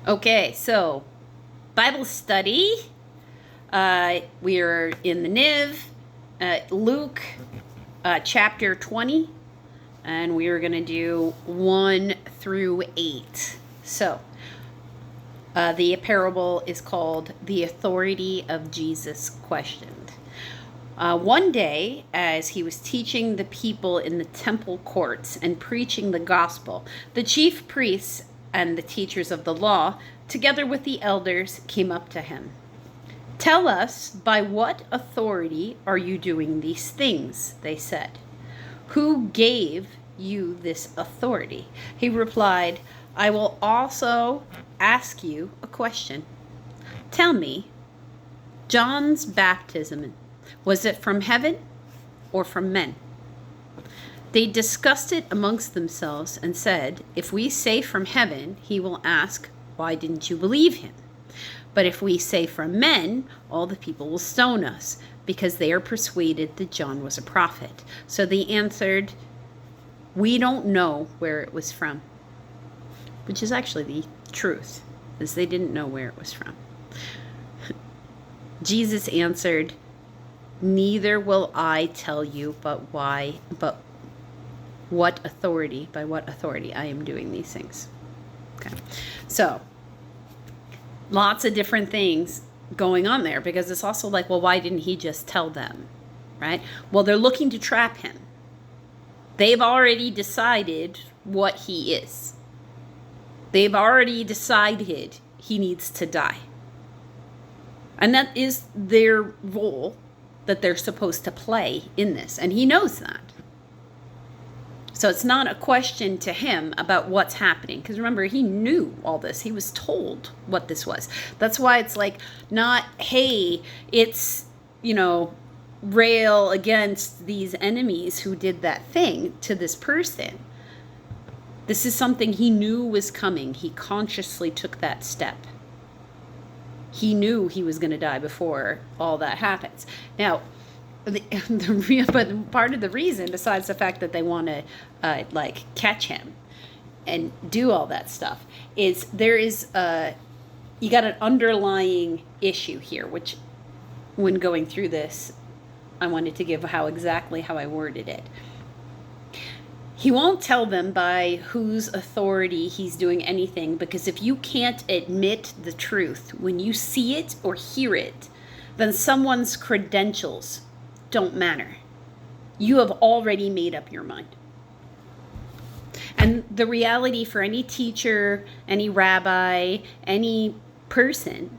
Okay, so Bible study. We are in the NIV, Luke chapter 20, and we are going to do 1 through 8. So, the parable is called The Authority of Jesus Questioned. One day, as he was teaching the people in the temple courts and preaching the gospel, the chief priests and the teachers of the law, together with the elders, came up to him. "Tell us, by what authority are you doing these things?" they said. "Who gave you this authority?" He replied, "I will also ask you a question. Tell me, John's baptism, was it from heaven or from men?" They discussed it amongst themselves and said, "If we say from heaven, he will ask, 'Why didn't you believe him?' But if we say from men, all the people will stone us, because they are persuaded that John was a prophet." So they answered, "We don't know where it was from," which is actually the truth, is they didn't know where it was from. Jesus answered, "Neither will I tell you, but what authority, by what authority I am doing these things." Okay. So, lots of different things going on there, because it's also like, well, why didn't he just tell them, right? Well, they're looking to trap him. They've already decided what he is. They've already decided he needs to die. And that is their role that they're supposed to play in this, and he knows that. So it's not a question to him about what's happening, because remember, he knew all this. He was told what this was. That's why it's like, not, hey, it's, rail against these enemies who did that thing to this person. This is something he knew was coming. He consciously took that step. He knew he was going to die before all that happens. Now, but part of the reason, besides the fact that they want to catch him and do all that stuff, is there is you got an underlying issue here, which when going through this, I wanted to give how I worded it. He won't tell them by whose authority he's doing anything, because if you can't admit the truth when you see it or hear it, then someone's credentials don't matter. You have already made up your mind. And the reality for any teacher, any rabbi, any person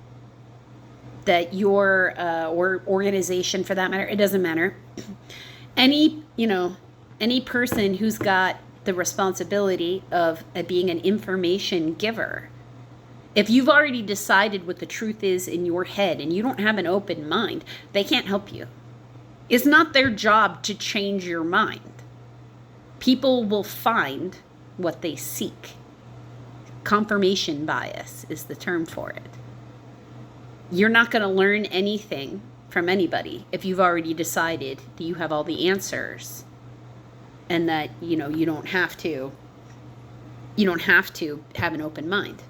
that your or organization for that matter, it doesn't matter. Any person who's got the responsibility of being an information giver, if you've already decided what the truth is in your head and you don't have an open mind, they can't help you. It's not their job to change your mind. People will find what they seek. Confirmation bias is the term for it. You're not going to learn anything from anybody if you've already decided that you have all the answers, and that you don't have to have an open mind.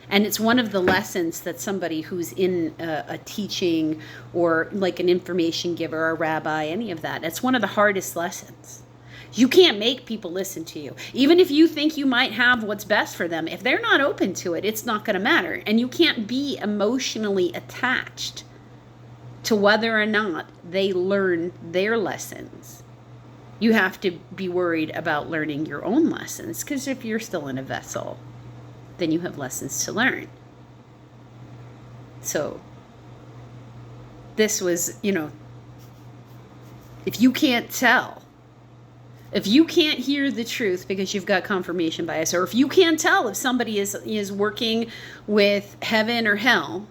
And it's one of the lessons that somebody who's in a teaching or like an information giver, a rabbi, any of that, it's one of the hardest lessons. You can't make people listen to you. Even if you think you might have what's best for them, if they're not open to it, it's not going to matter. And you can't be emotionally attached to whether or not they learn their lessons. You have to be worried about learning your own lessons, because if you're still in a vessel, then you have lessons to learn. So this was, if you can't tell, if you can't hear the truth because you've got confirmation bias, or if you can't tell if somebody is working with heaven or hell,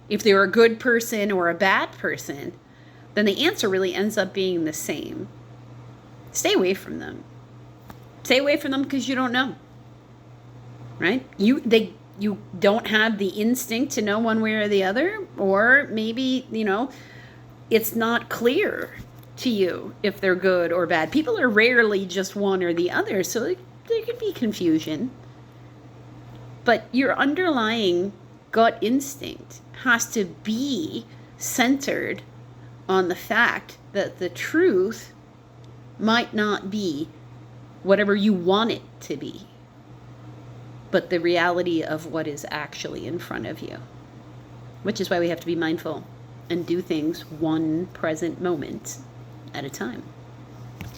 if they're a good person or a bad person, then the answer really ends up being the same. Stay away from them. Stay away from them because you don't know. Right? You don't have the instinct to know one way or the other, or maybe, it's not clear to you if they're good or bad. People are rarely just one or the other, so there could be confusion. But your underlying gut instinct has to be centered on the fact that the truth might not be whatever you want it to be, but the reality of what is actually in front of you. Which is why we have to be mindful and do things one present moment at a time.